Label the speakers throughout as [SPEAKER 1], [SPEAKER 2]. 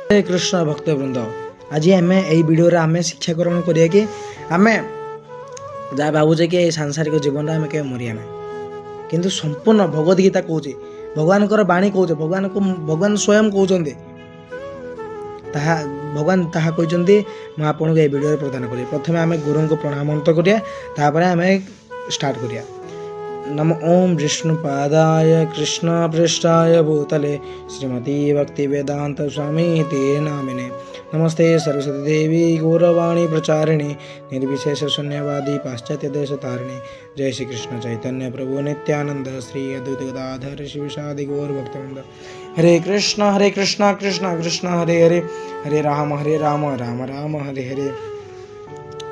[SPEAKER 1] हरे कृष्ण भक्तवृंद आज आम वीडियो आम शिक्षा ग्रहण करिया कि आम जहाँ भावुचे कि सांसारिक जीवन आम के मरिया ना किंतु संपूर्ण भगवद गीता कहे भगवान बाणी कहे भगवान स्वयं कहते भगवान ताहा कहते मुझे आपको ये वीडियो प्रदान करी प्रथम आम गुरु को प्रणाम करिया आम स्टार्ट करिया नम ओं विष्णुपादाय कृष्ण पृष्ठाय भूतले श्रीमती भक्ति वेदांत स्वामी ते नामिने नमस्ते सरस्वती देवी गौरवाणी प्रचारिणे निर्विशेष शून्यवादी पाश्चात्य देश तारिणे जय श्री कृष्ण चैतन्य प्रभु नित्यानंद श्री अद्वैत गदाधर शिवशादि गौर भक्तवृंद हरे कृष्ण कृष्ण कृष्ण हरे हरे हरे राम राम राम हरे हरे।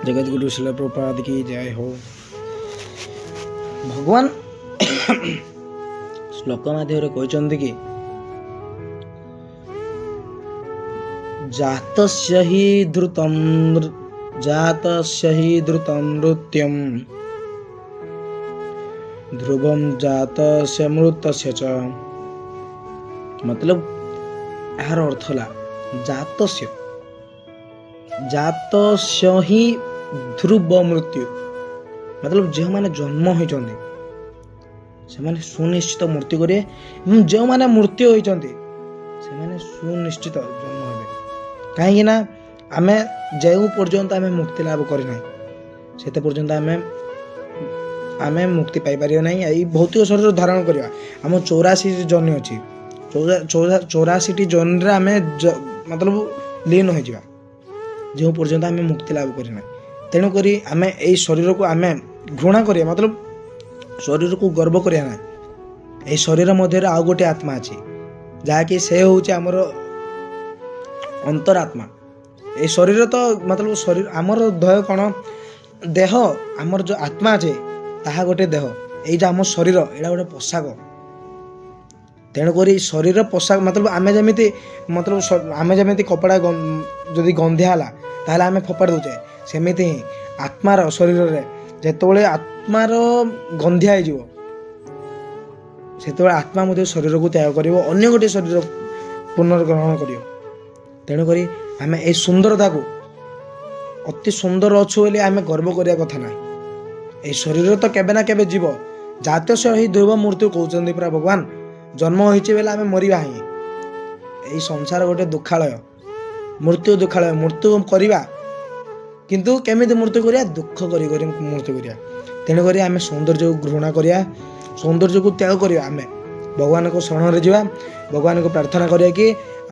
[SPEAKER 1] जगत गुरु शिल प्रभुपाद की जय हो। भगवान श्लोक माध्यम कहते कि जातस्य हि द्रुतं नृत्यं ध्रुवं जातस्य मृतस्य च। मतलब यार अर्थ है जातस्य हि ध्रुव मृत्यु मतलब जो मैंने जन्म होती सुनिश्चित मृत्यु करेंगे जो मैंने मृत्यु होती सुनिश्चित जन्म हे कहीं आम जो पर्यंत आम मुक्ति लाभ करना से पर्यंत आम मुक्ति पाइपर ना ये भौतिक शरीर धारण करवा आम 84 जन अच्छी 84 जन आम मतलब लीन हो जो पर्यंत आम मुक्ति लाभ करना तेणुक आम ये शरीर को आम घृणा करिया मतलब शरीर को गर्व करिया ना ये शरीर मध्य आउ गोटे आत्मा अच्छी जहाँकि से हूँ आमर अंतरात्मा ये शरीर तो मतलब शरीर आमर देह कौन देह आमर जो आत्मा अच्छे ताहा गोटे देह ये आम शरीर यहाँ गोटे पोशाक तेणुक शरीर पोशाक मतलब आम जमी मतलब आम जमी कपड़ा जदि गंधिया ताहले आम फोपाड़ी दौचे सेमिति ही आत्मार शरीर रे जेतबेले आत्मार गंधिया हो आत्मा मध्य शरीर को त्याग कर अन्य गोटे शरीर पुनर्ग्रहण कर तेणुक आम ये सुंदरता को अति सुंदर अच्छु बोली आम गर्व करिया कथा ना ये शरीर तो केबे ना केबे जीव जात से ही ध्रुव मृत्यु कहते पूरा भगवान जन्म होइचे बेले आम मरिबा ही यही संसार गोटे दुखालय मृत्यु करवा किंतु केमिति मृत्यु करिया दुख करी मृत्यु करिया तेणुक आम सौंदर्य को घृणा करिया सौंदर्य को त्याग करिया आम भगवान को शरण रे जीवा भगवान को प्रार्थना करिया कि